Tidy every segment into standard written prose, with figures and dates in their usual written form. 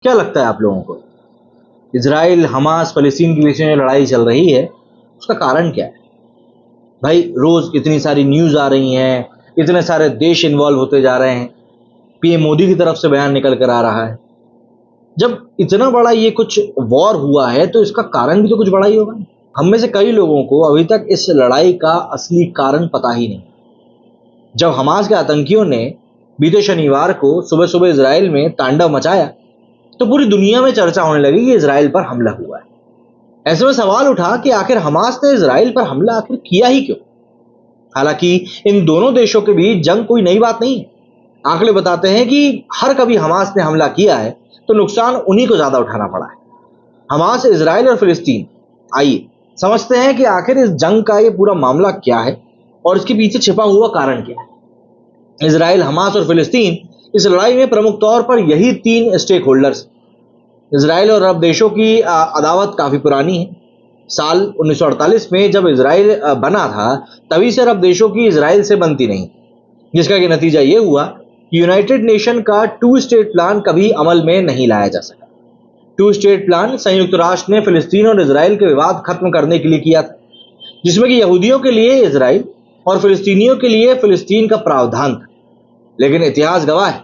क्या लगता है आप लोगों को, इजराइल हमास फलस्तीन के बीच में जो लड़ाई चल रही है उसका कारण क्या है? भाई रोज इतनी सारी न्यूज आ रही हैं, इतने सारे देश इन्वॉल्व होते जा रहे हैं, पीएम मोदी की तरफ से बयान निकल कर आ रहा है। जब इतना बड़ा ये कुछ वॉर हुआ है तो इसका कारण भी तो कुछ बड़ा ही होगा। हम में से कई लोगों को अभी तक इस लड़ाई का असली कारण पता ही नहीं। जब हमास के आतंकियों ने बीते शनिवार को सुबह सुबह इजराइल में तांडव मचाया तो पूरी दुनिया में चर्चा होने लगी कि इजराइल पर हमला हुआ है। ऐसे में सवाल उठा कि आखिर हमास ने इजराइल पर हमला आखिर किया ही क्यों? हालांकि इन दोनों देशों के बीच जंग कोई नई बात नहीं है। आंकड़े बताते हैं कि हर कभी हमास ने हमला किया है तो नुकसान उन्हीं को ज्यादा उठाना पड़ा है। हमास, इजराइल और फिलिस्तीन। आइए समझते हैं कि आखिर इस जंग का ये पूरा मामला क्या है और इसके पीछे छिपा हुआ कारण क्या है। इजराइल, हमास और फिलिस्तीन, इस लड़ाई में प्रमुख तौर पर यही तीन स्टेक होल्डर्स। इजराइल और अरब देशों की अदावत काफी पुरानी है। साल 1948 में जब इजराइल बना था तभी से अरब देशों की इजराइल से बनती नहीं, जिसका कि नतीजा ये हुआ कि यूनाइटेड नेशन का 2 स्टेट प्लान कभी अमल में नहीं लाया जा सका। 2 स्टेट प्लान संयुक्त राष्ट्र ने फिलिस्तीन और इजराइल के विवाद खत्म करने के लिए किया था, जिसमें कि यहूदियों के लिए इजराइल और फिलिस्तीनियों के लिए फिलिस्तीन का प्रावधान था। लेकिन इतिहास गवाह है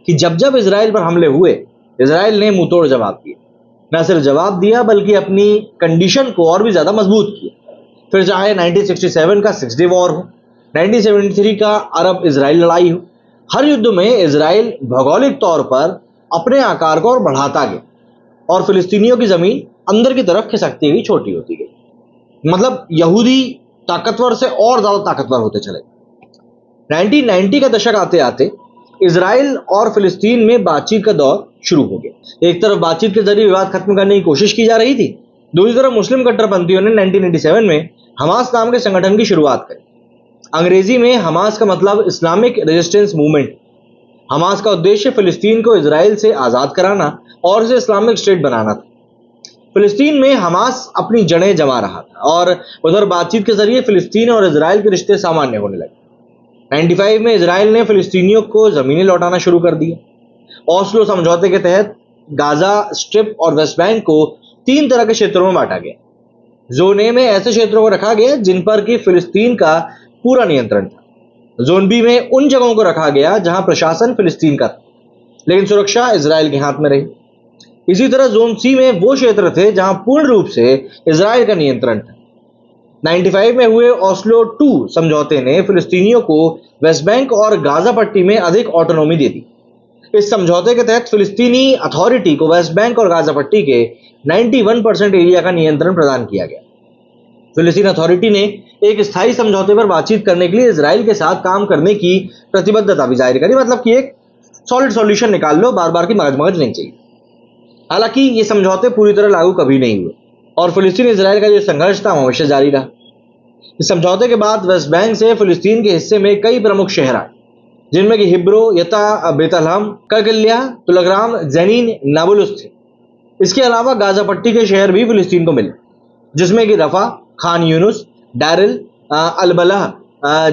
कि जब जब इजराइल पर हमले हुए, इजराइल ने मुंहतोड़ जवाब दिया। न सिर्फ जवाब दिया बल्कि अपनी कंडीशन को और भी ज्यादा मजबूत किया। फिर चाहे 1967 का 6 डे वॉर हो, 1973 का अरब इजराइल लड़ाई हो, हर युद्ध में इजराइल भौगोलिक तौर पर अपने आकार को और बढ़ाता गया और फिलिस्तीनियों की जमीन अंदर की तरफ खिसकती गई, छोटी होती गई। मतलब यहूदी ताकतवर से और ज्यादा ताकतवर होते चले। 1990 का दशक आते आते इजराइल और फिलिस्तीन में बातचीत का दौर शुरू हो गया। एक तरफ बातचीत के जरिए विवाद खत्म करने की कोशिश की जा रही थी, दूसरी तरफ मुस्लिम कट्टरपंथियों ने 1987 में हमास नाम के संगठन की शुरुआत करी। अंग्रेजी में हमास का मतलब इस्लामिक रेजिस्टेंस मूवमेंट। हमास का उद्देश्य फिलिस्तीन को इजराइल से आजाद कराना और उसे इस्लामिक स्टेट बनाना था। फिलिस्तीन में हमास अपनी जड़ें जमा रहा था और उधर बातचीत के जरिए फिलिस्तीन और इजराइल के रिश्ते सामान्य होने लगे। 95 में इजराइल ने फिलिस्तीनियों को जमीनें लौटाना शुरू कर दिया। ओस्लो समझौते के तहत गाजा स्ट्रिप और वेस्ट बैंक को 3 तरह के क्षेत्रों में बांटा गया। जोन ए में ऐसे क्षेत्रों को रखा गया जिन पर कि फिलिस्तीन का पूरा नियंत्रण था। जोन बी में उन जगहों को रखा गया जहां प्रशासन फिलिस्तीन का था, लेकिन सुरक्षा इजराइल के हाथ में रही। इसी तरह जोन सी में वो क्षेत्र थे जहां पूर्ण रूप से इजराइल का नियंत्रण था। 95 में हुए ओस्लो 2 समझौते ने फिलिस्तीनियों को वेस्ट बैंक और गाजा पट्टी में अधिक ऑटोनॉमी दे दी। इस समझौते के तहत फिलिस्तीनी अथॉरिटी को वेस्ट बैंक और गाजा पट्टी के 91% एरिया का नियंत्रण प्रदान किया गया। फिलिस्तीन अथॉरिटी ने एक स्थायी समझौते पर बातचीत करने के लिए इजराइल के साथ काम करने की प्रतिबद्धता भी जाहिर करी। मतलब कि एक सॉलिड सॉल्यूशन निकाल लो, बार बार की मगज नहीं चाहिए। हालांकि ये समझौते पूरी तरह लागू कभी नहीं हुए और फिलिस्तीन इजराइल का जो संघर्ष था हमेशा जारी रहा। इस समझौते के बाद वेस्ट बैंक से फिलिस्तीन के हिस्से में कई प्रमुख शहर आए, जिनमें कि हिब्रो, यता, बेतलहम, कलकिल्या, तुलग्राम, जेनीन, नाबुलुस थे। इसके अलावा गाजा पट्टी के शहर भी फिलिस्तीन को मिले, जिसमें कि रफा, खान यूनुस, डारिल, अलबलाह,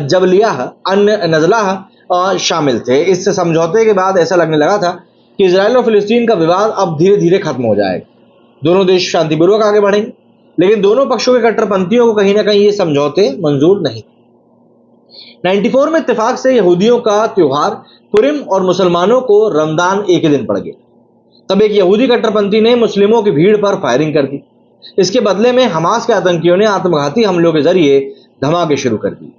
जबलियाह, अन नजलाह शामिल थे। इस समझौते के बाद ऐसा लगने लगा था कि इजराइल और फिलिस्तीन का विवाद अब धीरे धीरे खत्म हो जाएगा। दोनों देश शांतिपूर्वक आगे बढ़ेंगे, लेकिन दोनों पक्षों के कट्टरपंथियों को कहीं ना कहीं ये समझौते मंजूर नहीं। 94 में इत्तेफाक से यहूदियों का त्योहार पुरिम और मुसलमानों को रमजान एक ही दिन पड़ गया। तब एक यहूदी कट्टरपंथी ने मुस्लिमों की भीड़ पर फायरिंग कर दी। इसके बदले में हमास के आतंकियों ने आत्मघाती हमलों के जरिए धमाके शुरू कर दिए।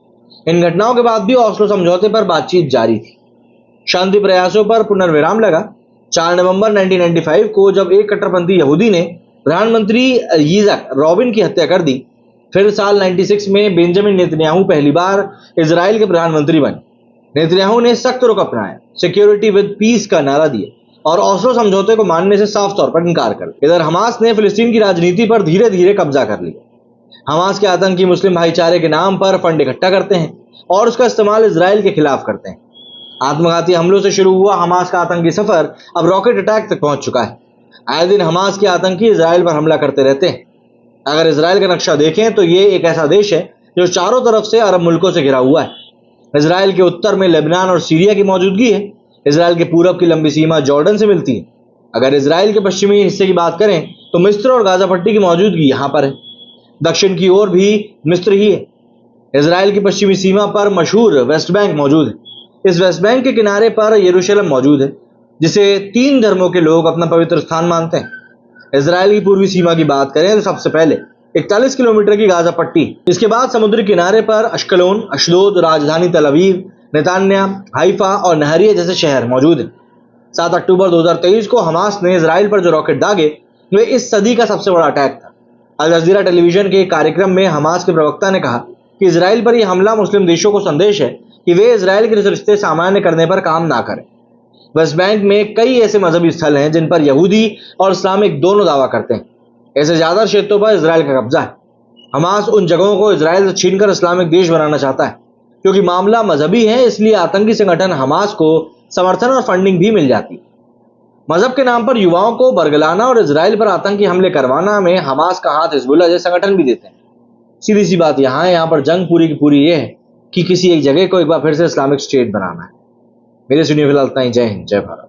इन घटनाओं के बाद भी ओस्लो समझौते पर बातचीत जारी थी। शांति प्रयासों पर पुनर्विराम लगा। 4 नवंबर 1995 को जब एक कट्टरपंथी यहूदी ने प्रधानमंत्री यिtzhak रॉबिन की हत्या कर दी। फिर साल 96 में बेंजामिन नेतन्याहू पहली बार इजराइल के प्रधानमंत्री बने। नेतन्याहू ने सख्त रुख अपनाया, सिक्योरिटी विद पीस का नारा दिया और ओस्लो समझौते को मानने से साफ तौर पर इनकार कर दिया। इधर हमास ने फिलिस्तीन की राजनीति पर धीरे धीरे कब्जा कर लिया। हमास के आतंकी मुस्लिम भाईचारे के नाम पर फंड इकट्ठा करते हैं और उसका इस्तेमाल इजराइल के खिलाफ करते हैं। आत्मघाती हमलों से शुरू हुआ हमास का आतंकी सफर अब रॉकेट अटैक तक पहुंच चुका है। आए दिन हमास के आतंकी इजराइल पर हमला करते रहते हैं। अगर इजराइल का नक्शा देखें तो ये एक ऐसा देश है जो चारों तरफ से अरब मुल्कों से घिरा हुआ है। इजराइल के उत्तर में लेबनान और सीरिया की मौजूदगी है। इजराइल के पूरब की लंबी सीमा जॉर्डन से मिलती है। अगर इसराइल के पश्चिमी हिस्से की बात करें तो मिस्र और गाजा पट्टी की मौजूदगी यहाँ पर है। दक्षिण की ओर भी मिस्र ही है। इसराइल की पश्चिमी सीमा पर मशहूर वेस्ट बैंक मौजूद है। इस वेस्ट बैंक के किनारे पर यरूशलेम मौजूद है, जिसे 3 धर्मों के लोग अपना पवित्र स्थान मानते हैं। इसराइल की पूर्वी सीमा की बात करें तो सबसे पहले 41 किलोमीटर की गाजा पट्टी, इसके बाद समुद्री किनारे पर अश्कलोन, अशदोद, राजधानी तल अवीव, नेतान्या, हाइफा और नहरिया जैसे शहर मौजूद हैं। 7 अक्टूबर 2023 को हमास ने इसराइल पर जो रॉकेट दागे वे इस सदी का सबसे बड़ा अटैक था। अल जज़ीरा टेलीविजन के एक कार्यक्रम में हमास के प्रवक्ता ने कहा कि इसराइल पर यह हमला मुस्लिम देशों को संदेश है कि वे इसराइल के रिश्ते सामान्य करने पर काम ना करें। वेस्ट बैंक में कई ऐसे मजहबी स्थल हैं जिन पर यहूदी और इस्लामिक दोनों दावा करते हैं। ऐसे ज्यादा क्षेत्रों पर इसराइल का कब्जा है। हमास उन जगहों को इसराइल से छीनकर इस्लामिक देश बनाना चाहता है। क्योंकि मामला मजहबी है, इसलिए आतंकी संगठन हमास को समर्थन और फंडिंग भी मिल जाती है। मजहब के नाम पर युवाओं को बरगलाना और इसराइल पर आतंकी हमले करवाना में हमास का हाथ हिजबुल्लाह जैसे संगठन भी देते हैं। सीधी सी बात यहाँ पर जंग पूरी की पूरी ये है कि किसी एक जगह को एक बार फिर से इस्लामिक स्टेट बनाना है। मेरे सुनिए फिलहाल इतना ही। जय हिंद, जय भारत।